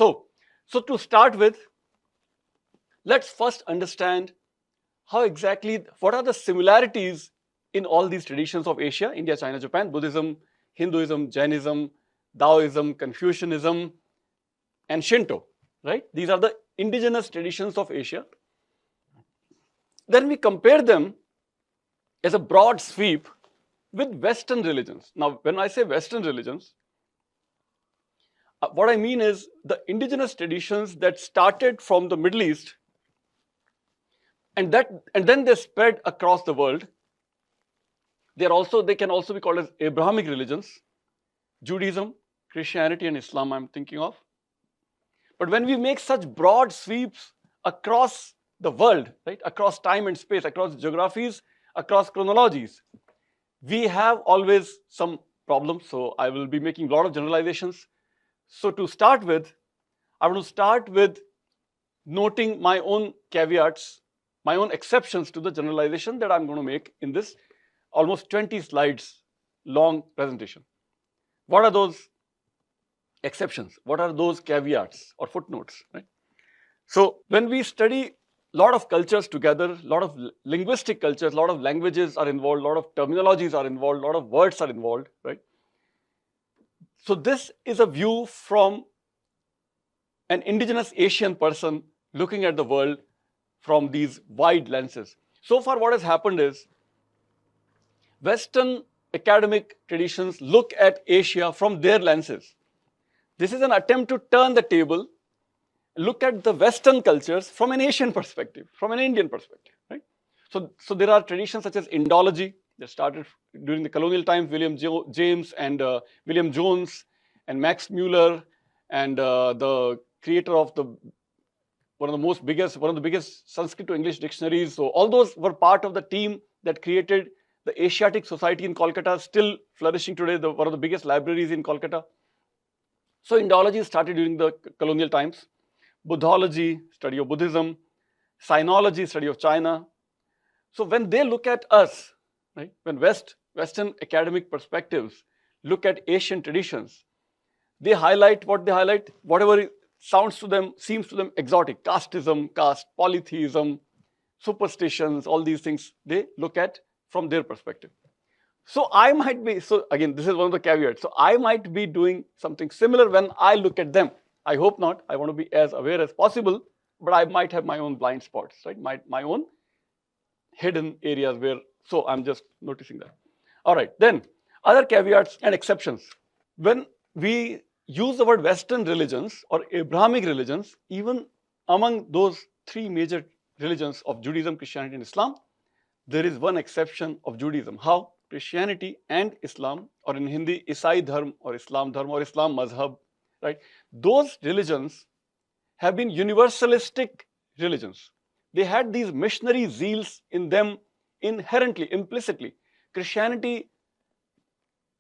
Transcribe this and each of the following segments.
So to start with, let's first understand what are the similarities in all these traditions of Asia, India, China, Japan, Buddhism, Hinduism, Jainism, Taoism, Confucianism, and Shinto, right? These are the indigenous traditions of Asia. Then we compare them as a broad sweep with Western religions. Now, when I say Western religions, what I mean is the indigenous traditions that started from the Middle East and then they spread across the world. They can also be called as Abrahamic religions, Judaism, Christianity, and Islam I'm thinking of. But when we make such broad sweeps across the world, right, across time and space, across geographies, across chronologies, we have always some problems. So I will be making a lot of generalizations. So to start with, I want to start with noting my own caveats, my own exceptions to the generalization that I'm going to make in this almost 20 slides long presentation. What are those exceptions? What are those caveats or footnotes, right? So when we study a lot of cultures together, a lot of linguistic cultures, a lot of languages are involved, a lot of terminologies are involved, a lot of words are involved, right? So this is a view from an indigenous Asian person looking at the world from these wide lenses. So far what has happened is Western academic traditions look at Asia from their lenses. This is an attempt to turn the table, look at the Western cultures from an Asian perspective, from an Indian perspective, right? So there are traditions such as Indology that started during the colonial times, William James and William Jones and Max Muller and the creator of one of the biggest Sanskrit to English dictionaries. So all those were part of the team that created the Asiatic Society in Kolkata, still flourishing today, one of the biggest libraries in Kolkata. So Indology started during the colonial times. Buddhology, study of Buddhism. Sinology, study of China. So when they look at us, right, when Western academic perspectives look at Asian traditions, they highlight what they highlight, whatever sounds to them, seems to them exotic, casteism, caste, polytheism, superstitions, all these things they look at from their perspective. So again, this is one of the caveats. So I might be doing something similar when I look at them. I hope not. I want to be as aware as possible, but I might have my own blind spots, right? My own hidden areas so I'm just noticing that. All right, then other caveats and exceptions. When we use the word Western religions or Abrahamic religions, even among those three major religions of Judaism, Christianity, and Islam, there is one exception of Judaism. How? Christianity and Islam, or in Hindi, Isai Dharm or Islam Mazhab, right? Those religions have been universalistic religions. They had these missionary zeals in them inherently, implicitly. Christianity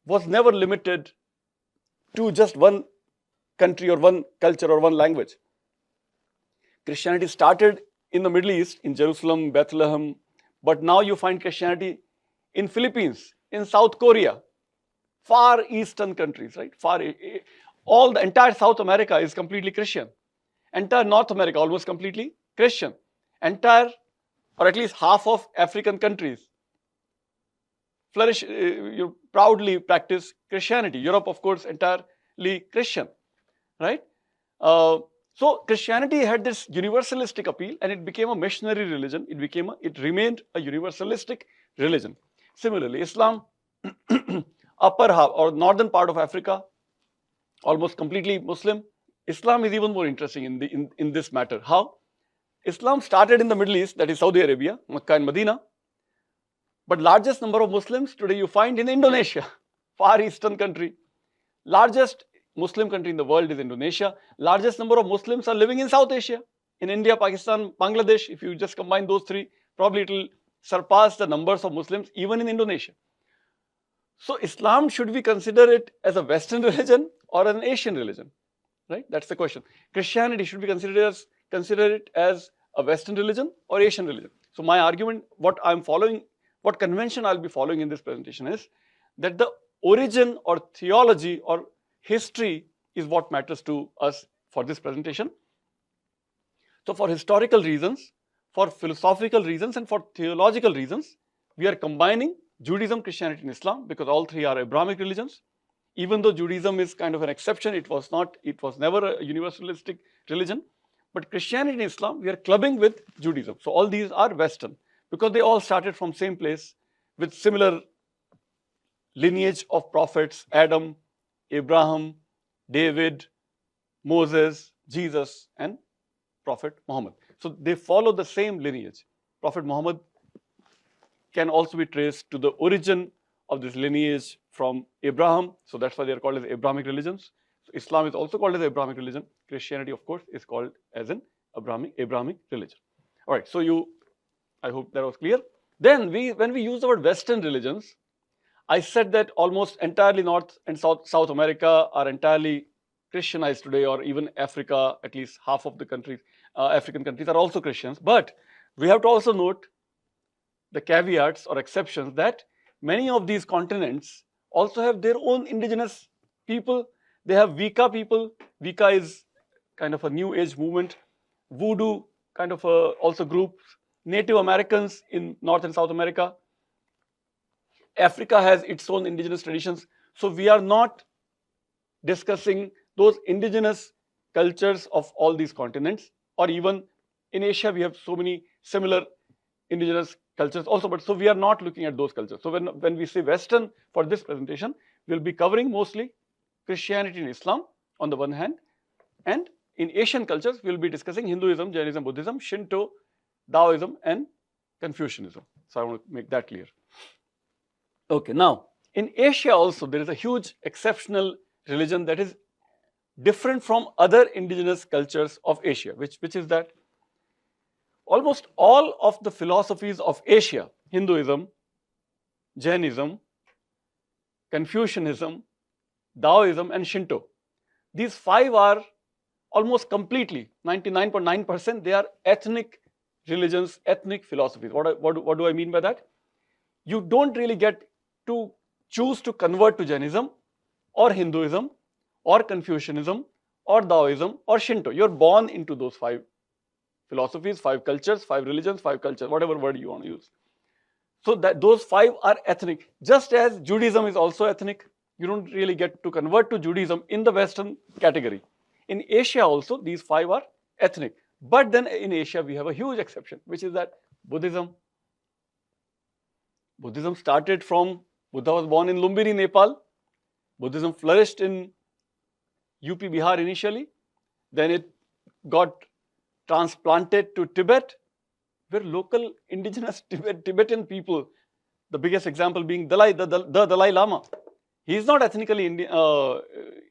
was never limited to just one country or one culture or one language. Christianity started in the Middle East, in Jerusalem, Bethlehem, but now you find Christianity in Philippines, in South Korea, far eastern countries, right? The entire South America is completely Christian. Entire North America, almost completely Christian. Or at least half of African countries proudly practice Christianity. Europe, of course, entirely Christian, right? So Christianity had this universalistic appeal, and it became a missionary religion. It remained a universalistic religion. Similarly, Islam, upper half or northern part of Africa, almost completely Muslim. Islam is even more interesting in this matter. How? Islam started in the Middle East, that is Saudi Arabia, Mecca and Medina. But largest number of Muslims today you find in Indonesia, far eastern country. Largest Muslim country in the world is Indonesia. Largest number of Muslims are living in South Asia, in India, Pakistan, Bangladesh. If you just combine those three, probably it will surpass the numbers of Muslims even in Indonesia. So Islam, should we consider it as a Western religion or an Asian religion? Right? That's the question. Christianity, should we consider it as a Western religion or Asian religion? So my argument, what convention I'll be following in this presentation is that the origin or theology or history is what matters to us for this presentation. So for historical reasons, for philosophical reasons, and for theological reasons, we are combining Judaism, Christianity, and Islam, because all three are Abrahamic religions. Even though Judaism is kind of an exception, it was never a universalistic religion. But Christianity and Islam, we are clubbing with Judaism. So all these are Western, because they all started from same place with similar lineage of prophets: Adam, Abraham, David, Moses, Jesus, and Prophet Muhammad. So they follow the same lineage. Prophet Muhammad can also be traced to the origin of this lineage from Abraham. So that's why they are called as Abrahamic religions. So Islam is also called as Abrahamic religion. Christianity, of course, is called as an Abrahamic religion. All right, so I hope that was clear. Then when we use the word Western religions, I said that almost entirely North and South America are entirely Christianized today, or even Africa, at least half of the countries, African countries are also Christians. But we have to also note the caveats or exceptions that many of these continents also have their own indigenous people. They have Wicca people. Wicca is kind of a new age movement. Voodoo kind of also groups. Native Americans in North and South America. Africa has its own indigenous traditions. So we are not discussing those indigenous cultures of all these continents, or even in Asia, we have so many similar indigenous cultures also, but so we are not looking at those cultures. So when we say Western for this presentation, we'll be covering mostly Christianity and Islam on the one hand, and in Asian cultures, we'll be discussing Hinduism, Jainism, Buddhism, Shinto, Taoism, and Confucianism. So I want to make that clear. Okay, now in Asia also, there is a huge exceptional religion that is different from other indigenous cultures of Asia, which is that almost all of the philosophies of Asia, Hinduism, Jainism, Confucianism, Taoism, and Shinto, these five are almost completely, 99.9%, they are ethnic religions, ethnic philosophies. What do I mean by that? You don't really get to choose to convert to Jainism or Hinduism or Confucianism or Taoism or Shinto. You're born into those five philosophies, five cultures, five religions, five cultures, whatever word you want to use. So that those five are ethnic. Just as Judaism is also ethnic, you don't really get to convert to Judaism in the Western category. In Asia also, these five are ethnic. But then in Asia, we have a huge exception, which is that Buddhism. Buddhism started from, Buddha was born in Lumbini, Nepal. Buddhism flourished in UP, Bihar initially. Then it got transplanted to Tibet, where local indigenous Tibetan people, the biggest example being the Dalai Lama. He is not ethnically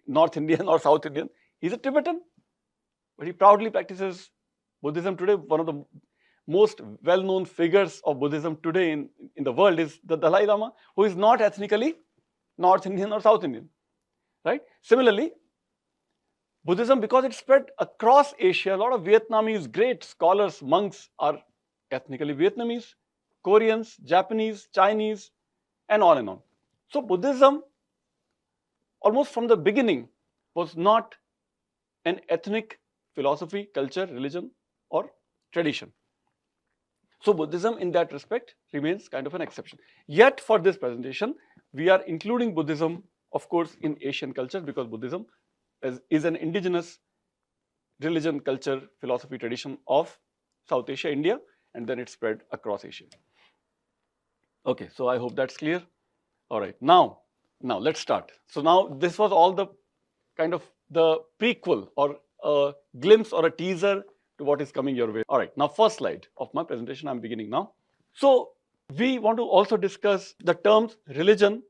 North Indian or South Indian. He's a Tibetan, but he proudly practices Buddhism today. One of the most well-known figures of Buddhism today in the world is the Dalai Lama, who is not ethnically North Indian or South Indian, right? Similarly, Buddhism, because it spread across Asia, a lot of Vietnamese great scholars, monks are ethnically Vietnamese, Koreans, Japanese, Chinese, and on and on. So Buddhism, almost from the beginning, was not an ethnic philosophy, culture, religion, or tradition. So Buddhism in that respect remains kind of an exception. Yet for this presentation, we are including Buddhism, of course, in Asian culture, because Buddhism is an indigenous religion, culture, philosophy, tradition of South Asia, India, and then it spread across Asia. Okay, so I hope that's clear. All right, now let's start. So now this was all the kind of the prequel or a glimpse or a teaser to what is coming your way. All right, now first slide of my presentation, I'm beginning now. So we want to also discuss the terms religion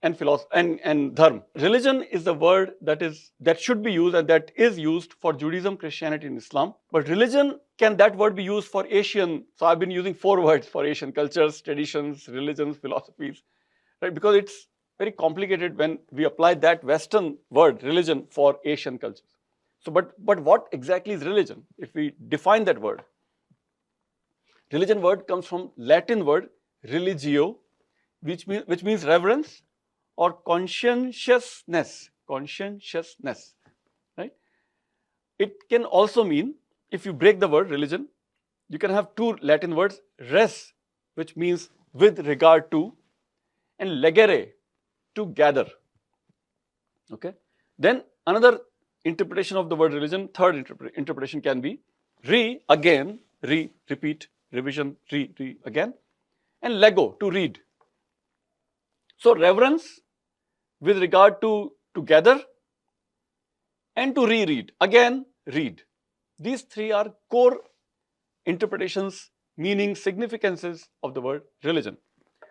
and philosophy and dharma. Religion is the word that should be used and that is used for Judaism, Christianity, and Islam. But religion, can that word be used for Asian? So I've been using 4 words for Asian cultures, traditions, religions, philosophies, right? Because it's very complicated when we apply that Western word, religion, for Asian cultures. So, but what exactly is religion? If we define that word, religion word comes from Latin word religio, which means reverence or conscientiousness, right? It can also mean, if you break the word religion, you can have two Latin words, res, which means with regard to, and legere, to gather. Okay. Then another interpretation of the word religion, third interpretation can be again, repeat, revision, again, and lego, to read. So reverence with regard to gather, and to reread, again, read. These three are core interpretations, meaning, significances of the word religion.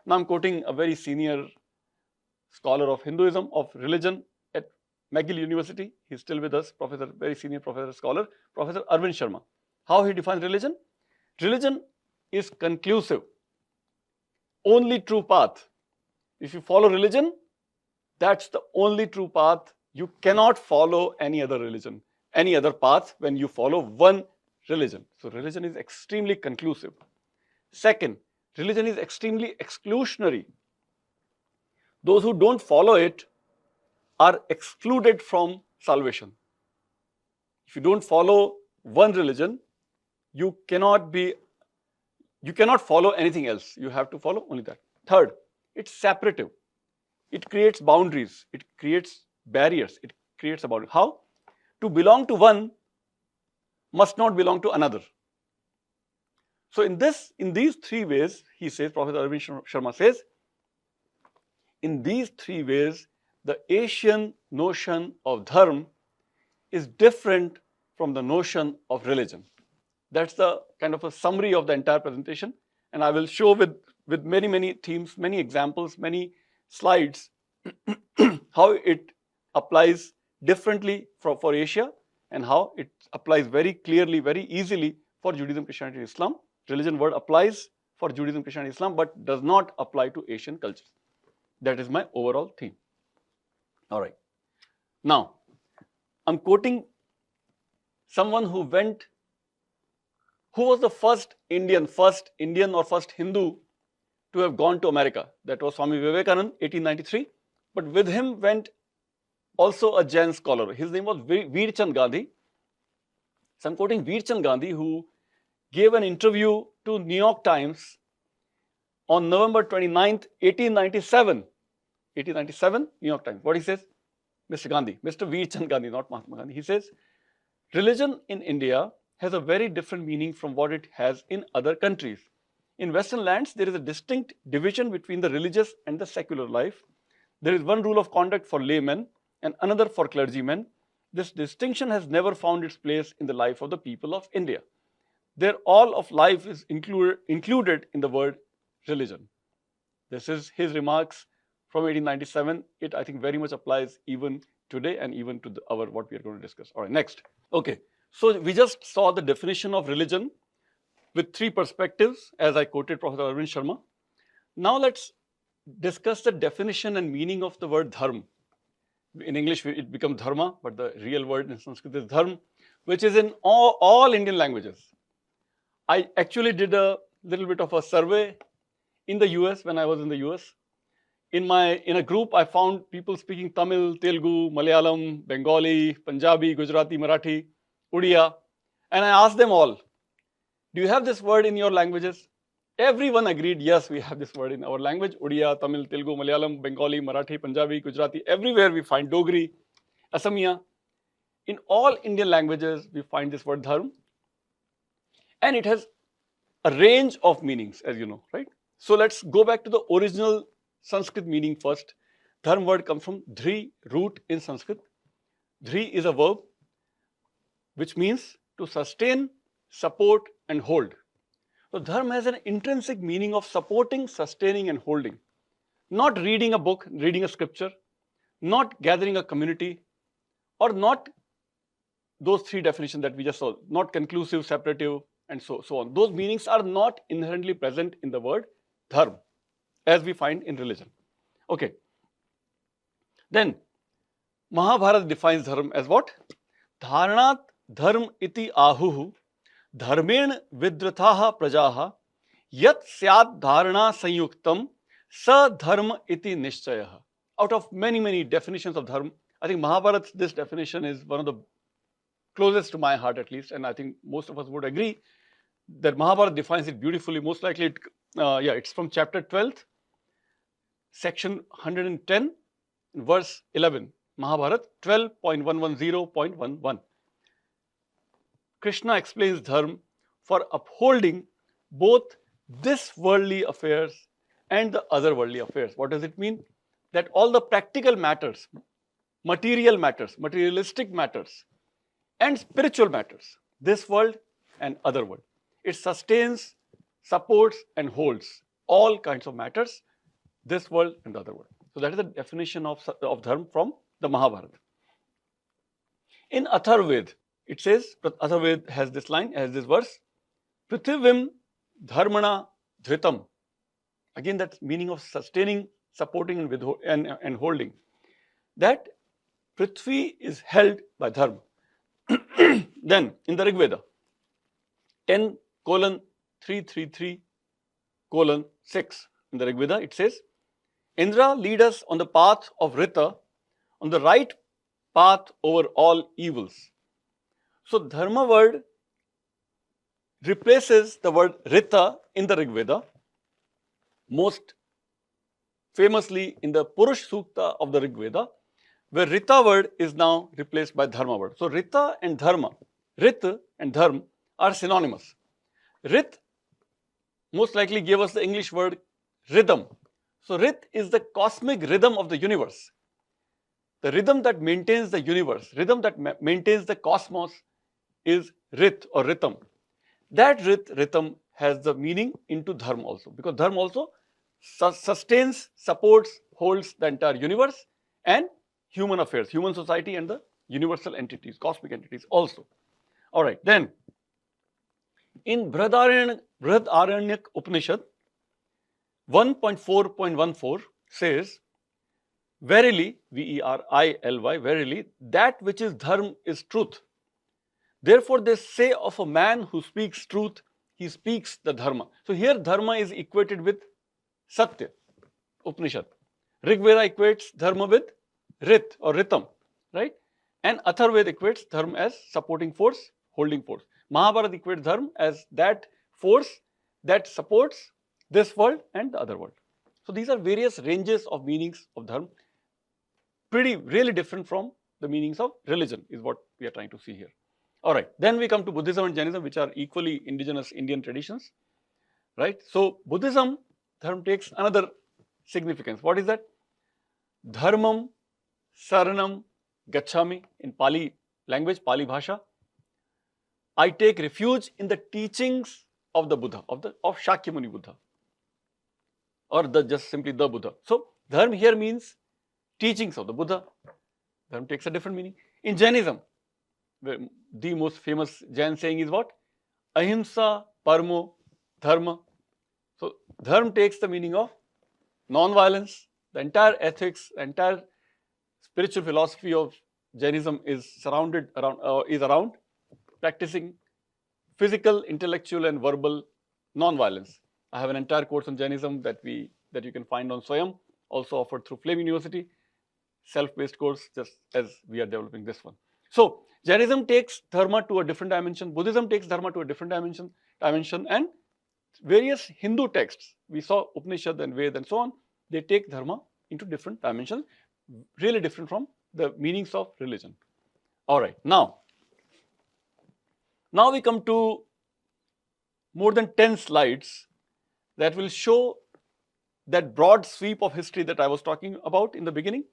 Now I'm quoting a very senior scholar of Hinduism, of religion at McGill University. He's still with us, professor, very senior professor, scholar, Professor Arvind Sharma. How he defines religion? Religion is conclusive, only true path. If you follow religion, that's the only true path. You cannot follow any other religion, any other path when you follow one religion. So religion is extremely conclusive. Second, religion is extremely exclusionary. Those who don't follow it are excluded from salvation. If you don't follow one religion, you cannot follow anything else. You have to follow only that. Third, it's separative. It creates boundaries. It creates barriers. It creates a boundary. How? To belong to one must not belong to another. So in these three ways, he says, Professor Arvind Sharma says, in these three ways, the Asian notion of dharma is different from the notion of religion. That's the kind of a summary of the entire presentation. And I will show with many, many themes, many examples, many slides, how it applies differently for Asia and how it applies very clearly, very easily for Judaism, Christianity, and Islam. Religion word applies for Judaism, Christianity, Islam, but does not apply to Asian cultures. That is my overall theme. All right. Now, I'm quoting someone who was the first Indian or first Hindu to have gone to America. That was Swami Vivekananda, 1893. But with him went also a Jain scholar. His name was Veer Chand Gandhi. So I'm quoting Veer Chand Gandhi, who gave an interview to New York Times on November 29th, 1897. 1897, New York Times. What he says? Mr. Gandhi, Mr. Veer Chand Gandhi, not Mahatma Gandhi. He says, religion in India has a very different meaning from what it has in other countries. In Western lands, there is a distinct division between the religious and the secular life. There is one rule of conduct for laymen and another for clergymen. This distinction has never found its place in the life of the people of India. Their all of life is included in the word religion. This is his remarks from 1897. It, I think, very much applies even today and even to what we are going to discuss. All right, next. Okay, so we just saw the definition of religion with three perspectives, as I quoted Professor Arvind Sharma. Now let's discuss the definition and meaning of the word dharma. In English, it becomes dharma, but the real word in Sanskrit is dharma, which is in all Indian languages. I actually did a little bit of a survey in the US when I was in the US. In a group, I found people speaking Tamil, Telugu, Malayalam, Bengali, Punjabi, Gujarati, Marathi, Odia, and I asked them all, do you have this word in your languages? Everyone agreed, yes, we have this word in our language. Odia, Tamil, Telugu, Malayalam, Bengali, Marathi, Punjabi, Gujarati, everywhere we find Dogri, Assamia. In all Indian languages, we find this word dharma. And it has a range of meanings, as you know, right? So let's go back to the original Sanskrit meaning first. Dharma word comes from dhri, root in Sanskrit. Dhri is a verb which means to sustain, support, and hold. So dharma has an intrinsic meaning of supporting, sustaining, and holding. Not reading a book, reading a scripture, not gathering a community, or not those three definitions that we just saw, not conclusive, separative, and so on. Those meanings are not inherently present in the word dharma, as we find in religion. Okay. Then, Mahabharata defines dharma as what? Dharanat dharma iti ahuhu dharmen vidrathaha prajaha yat syat dharana sanyuktam sa dharma iti nishchayaha. Out of many, many definitions of dharma, I think Mahabharata, this definition is one of the closest to my heart at least, and I think most of us would agree that Mahabharata defines it beautifully. Most likely, it's from chapter 12, section 110, verse 11. Mahabharata 12.110.11. Krishna explains dharma for upholding both this worldly affairs and the other worldly affairs. What does it mean? That all the practical matters, material matters, materialistic matters, and spiritual matters, this world and other world. It sustains, supports, and holds all kinds of matters, this world and the other world. So that is the definition of dharma from the Mahabharata. In Atharvaved, it says, Atharvaved has this line, has this verse, Prithivim dharmana dhritam. Again, that meaning of sustaining, supporting, and holding. That Prithvi is held by dharma. Then, in the Rig Veda, 10:333:6, in the Rig Veda, it says, Indra, lead us on the path of Rita, on the right path over all evils. So, dharma word replaces the word Rita in the Rig Veda, most famously in the Purush Sukta of the Rig Veda, where Rita word is now replaced by dharma word. So, Rita and dharma, Rit and dharma are synonymous. Rit most likely gave us the English word rhythm. So, Rit is the cosmic rhythm of the universe. The rhythm that maintains the universe, rhythm that maintains the cosmos is Rit or rhythm. That rhythm has the meaning into dharma also, because dharma also sustains, supports, holds the entire universe and human affairs, human society and the universal entities, cosmic entities also. All right, then in Brihadaranyaka Upanishad 1.4.14 says, verily, V-E-R-I-L-Y, verily, that which is dharma is truth. Therefore, they say of a man who speaks truth, he speaks the dharma. So here dharma is equated with Satya, Upanishad. Rig Veda equates dharma with Rit or Rhythm, right? And Atharvaveda equates dharma as supporting force, holding force. Mahabharata equates dharma as that force that supports this world and the other world. So these are various ranges of meanings of dharma, really different from the meanings of religion is what we are trying to see here. All right, then we come to Buddhism and Jainism, which are equally indigenous Indian traditions, right? So Buddhism, dharma takes another significance. What is that? Dharmam saranam gacchami in Pali language, Pali Bhasha. I take refuge in the teachings of the Buddha, of Shakyamuni Buddha, or just simply the Buddha. So dharma here means teachings of the Buddha. Dharma takes a different meaning. In Jainism, the most famous Jain saying is what? Ahimsa parmo dharma. So dharma takes the meaning of non-violence. The entire ethics, the entire spiritual philosophy of Jainism is around practicing physical, intellectual, and verbal non-violence. I have an entire course on Jainism that you can find on Swayam, also offered through Flame University, self-paced course, just as we are developing this one. So Jainism takes dharma to a different dimension. Buddhism takes dharma to a different dimension, and various Hindu texts, we saw Upanishad and Ved and so on, they take dharma into different dimensions, really different from the meanings of religion. All right, now we come to more than 10 slides that will show that broad sweep of history that I was talking about in the beginning.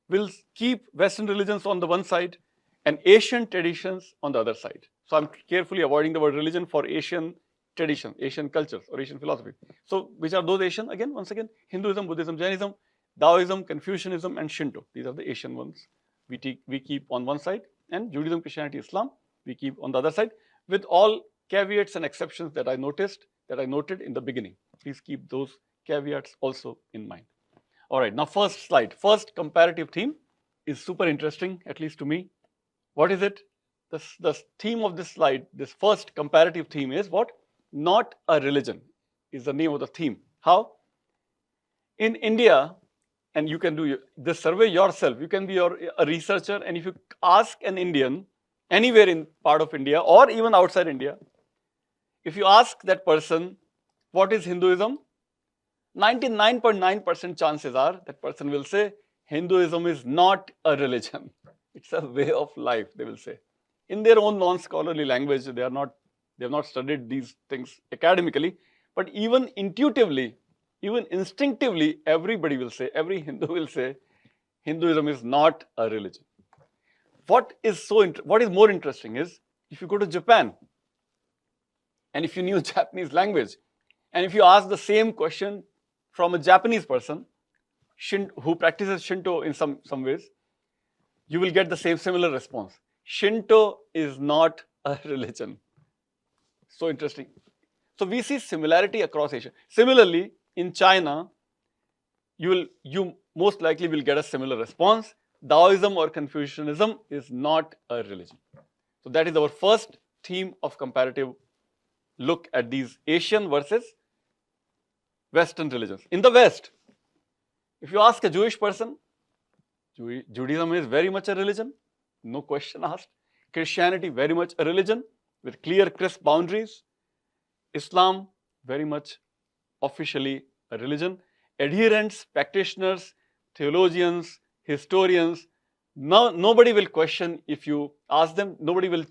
We'll keep Western religions on the one side and Asian traditions on the other side. So I'm carefully avoiding the word religion for Asian traditions, Asian cultures or Asian philosophy. So which are those Asian? Once again, Hinduism, Buddhism, Jainism, Taoism, Confucianism, and Shinto. These are the Asian ones we keep on one side, and Judaism, Christianity, Islam, we keep on the other side, with all caveats and exceptions that I noted in the beginning. Please keep those caveats also in mind. All right, now first slide, first comparative theme is super interesting, at least to me. What is it? The theme of this slide, this first comparative theme is what? Not a religion is the name of the theme. How? In India, and you can do this survey yourself, you can be a researcher, and if you ask an Indian anywhere in part of India or even outside India, if you ask that person, what is Hinduism? 99.9% chances are that person will say, Hinduism is not a religion. It's a way of life, they will say. In their own non-scholarly language, they have not studied these things academically, but even intuitively, even instinctively, everybody will say, every Hindu will say, Hinduism is not a religion. What is more interesting is, if you go to Japan, and if you knew Japanese language, and if you ask the same question from a Japanese person who practices Shinto in some ways, you will get the similar response. Shinto is not a religion. So interesting. So we see similarity across Asia. Similarly, in China, you most likely will get a similar response. Taoism or Confucianism is not a religion. So that is our first theme of comparative look at these Asian versus Western religions. In the West, if you ask a Jewish person, Judaism is very much a religion, no question asked. Christianity, very much a religion with clear, crisp boundaries. Islam, very much officially a religion. Adherents, practitioners, theologians, historians, nobody will question if you ask them. Nobody will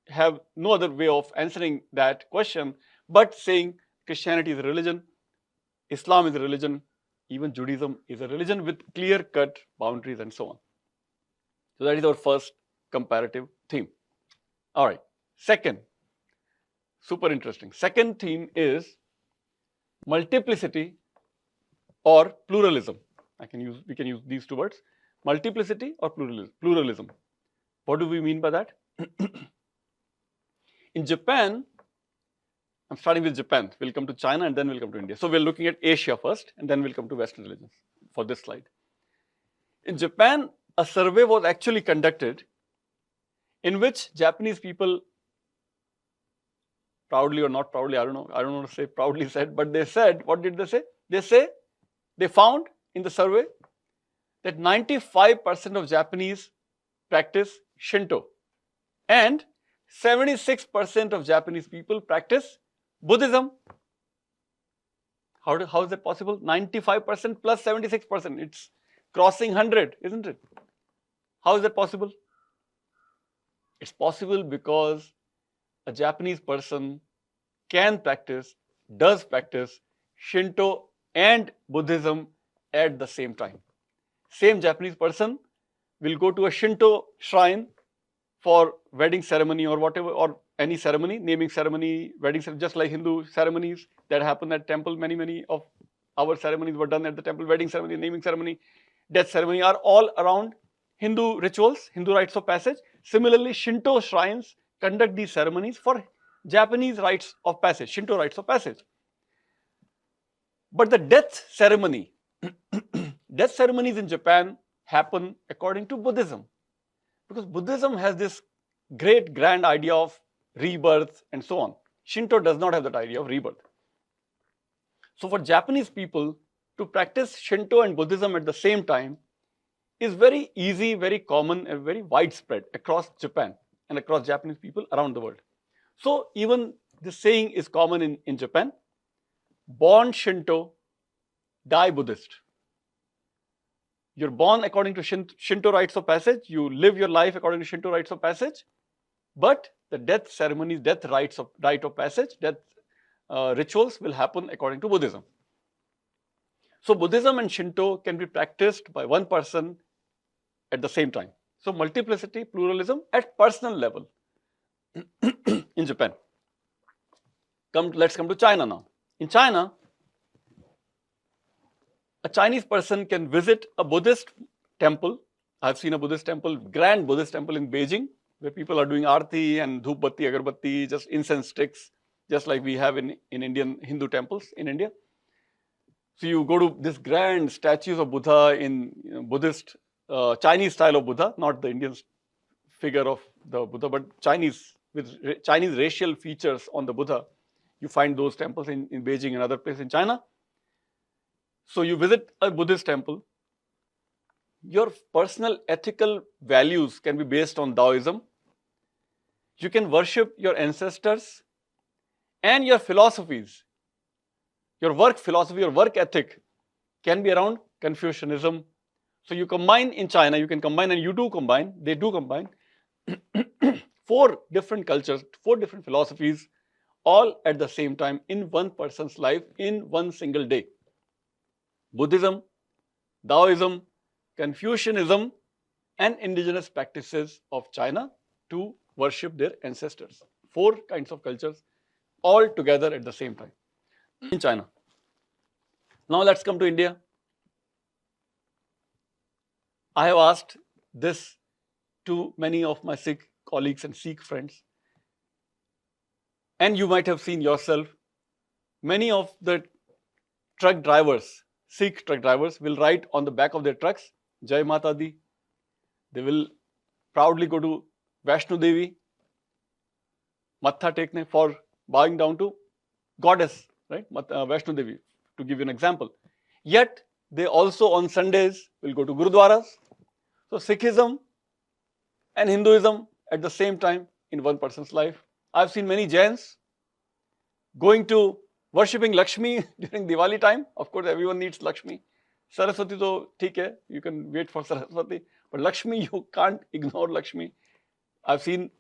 have no other way of answering that question but saying Christianity is a religion, Islam is a religion, even Judaism is a religion with clear-cut boundaries and so on. So that is our first comparative theme. All right. Second, super interesting. Second theme is multiplicity or pluralism. We can use these two words, multiplicity or pluralism. What do we mean by that? In Japan, I'm starting with Japan. We'll come to China and then we'll come to India. So we're looking at Asia first and then we'll come to Western religions for this slide. In Japan, a survey was actually conducted in which Japanese people, proudly or not proudly, I don't want to say proudly said, but they said, what did they say? They found in the survey that 95% of Japanese practice Shinto and 76% of Japanese people practice Buddhism. How is that possible? 95% plus 76%. It's crossing 100, isn't it? How is that possible? It's possible because a Japanese person does practice Shinto and Buddhism at the same time. Same Japanese person will go to a Shinto shrine for wedding ceremony or whatever, or any ceremony, naming ceremony, wedding ceremony, just like Hindu ceremonies that happen at temple. Many of our ceremonies were done at the temple. Wedding ceremony, naming ceremony, death ceremony are all around Hindu rituals, Hindu rites of passage. Similarly, Shinto shrines conduct these ceremonies for Japanese rites of passage, Shinto rites of passage. But the death ceremonies in Japan happen according to Buddhism. Because Buddhism has this great grand idea of rebirth and so on. Shinto does not have that idea of rebirth. So for Japanese people to practice Shinto and Buddhism at the same time is very easy, very common, and very widespread across Japan and across Japanese people around the world. So even this saying is common in Japan: born Shinto, die Buddhist. You're born according to Shinto rites of passage, you live your life according to Shinto rites of passage, but the death ceremonies, rite of passage, death rituals will happen according to Buddhism. So Buddhism and Shinto can be practiced by one person at the same time. So multiplicity, pluralism at personal level in Japan. Let's come to China now. In China, a Chinese person can visit a Buddhist temple. I've seen a Buddhist temple, grand Buddhist temple in Beijing, where people are doing aarti and dhoop batti, agarbatti, just incense sticks, just like we have in Indian Hindu temples in India. So you go to this grand statues of Buddha in Buddhist, Chinese style of Buddha, not the Indian figure of the Buddha, but Chinese, with Chinese racial features on the Buddha. You find those temples in Beijing and other places in China. So you visit a Buddhist temple. Your personal ethical values can be based on Taoism You can worship your ancestors and your philosophies. Your work philosophy, your work ethic can be around Confucianism. So you combine in China, you can combine, and you do combine, they do combine 4 different cultures, 4 different philosophies, all at the same time in one person's life in one single day. Buddhism, Taoism, Confucianism, and indigenous practices of China to worship their ancestors. 4 kinds of cultures all together at the same time in China. Now let's come to India. I have asked this to many of my Sikh colleagues and Sikh friends, and you might have seen yourself, many of the truck drivers, Sikh truck drivers, will write on the back of their trucks, Jai Mata Di. They will proudly go to Vaishno Devi, Matha Tekne, for bowing down to goddess, right? Vaishno Devi, to give you an example. Yet, they also on Sundays will go to Gurudwaras. So, Sikhism and Hinduism at the same time in one person's life. I've seen many Jains going to worshipping Lakshmi during Diwali time. Of course, everyone needs Lakshmi. Saraswati, though, theek hai, you can wait for Saraswati. But Lakshmi, you can't ignore Lakshmi. I've seen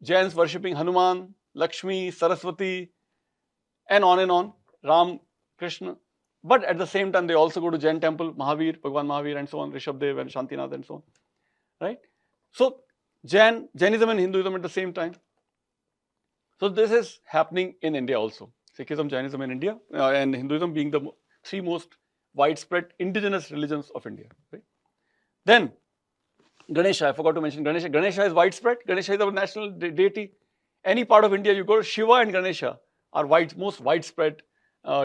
Jains worshipping Hanuman, Lakshmi, Saraswati, and on, Ram, Krishna. But at the same time, they also go to Jain temple, Mahavir, Bhagwan Mahavir, and so on, Rishabdev and Shantinath and so on. Right? So, Jainism and Hinduism at the same time. So, this is happening in India also. Sikhism, Jainism in India, and Hinduism being the 3 most widespread indigenous religions of India. Right? Then, Ganesha, I forgot to mention Ganesha. Ganesha is widespread. Ganesha is our national deity. Any part of India you go, Shiva and Ganesha are most widespread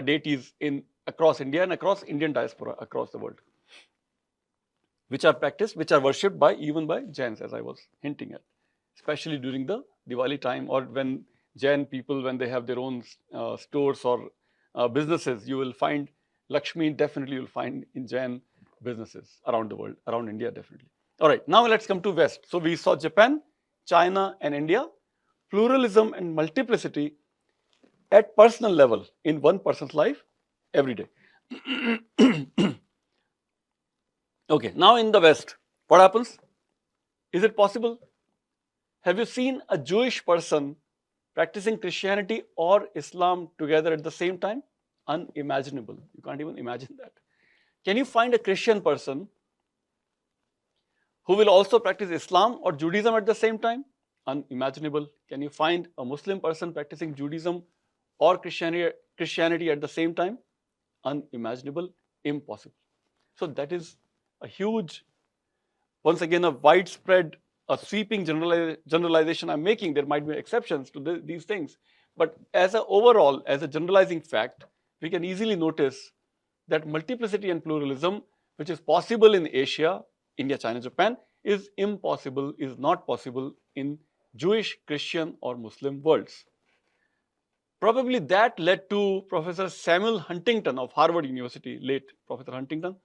deities across India and across Indian diaspora across the world, which are practiced, which are worshipped even by Jains, as I was hinting at, especially during the Diwali time, or when Jain people, when they have their own stores or businesses, you will find Lakshmi, definitely you'll find in Jain businesses around the world, around India definitely. All right, now let's come to West. So we saw Japan, China and India, pluralism and multiplicity at personal level in one person's life every day. Okay, now in the West, what happens? Is it possible? Have you seen a Jewish person practicing Christianity or Islam together at the same time? Unimaginable. You can't even imagine that. Can you find a Christian person who will also practice Islam or Judaism at the same time? Unimaginable. Can you find a Muslim person practicing Judaism or Christianity at the same time? Unimaginable. Impossible. So that is a huge, once again, a widespread, a sweeping generalization I'm making. There might be exceptions to these things. But as a generalizing fact, we can easily notice that multiplicity and pluralism, which is possible in Asia, India, China, Japan, is impossible, is not possible in Jewish, Christian or Muslim worlds. Probably that led to Professor Samuel Huntington of Harvard University, late Professor Huntington,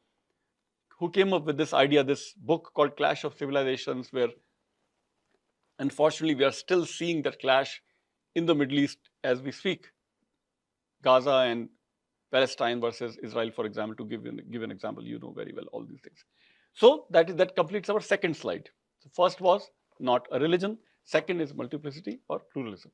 who came up with this idea, this book called Clash of Civilizations, where unfortunately we are still seeing that clash in the Middle East as we speak. Gaza and Palestine versus Israel, for example, to give an example, you know very well all these things. So that completes our second slide. So first was not a religion, second is multiplicity or pluralism.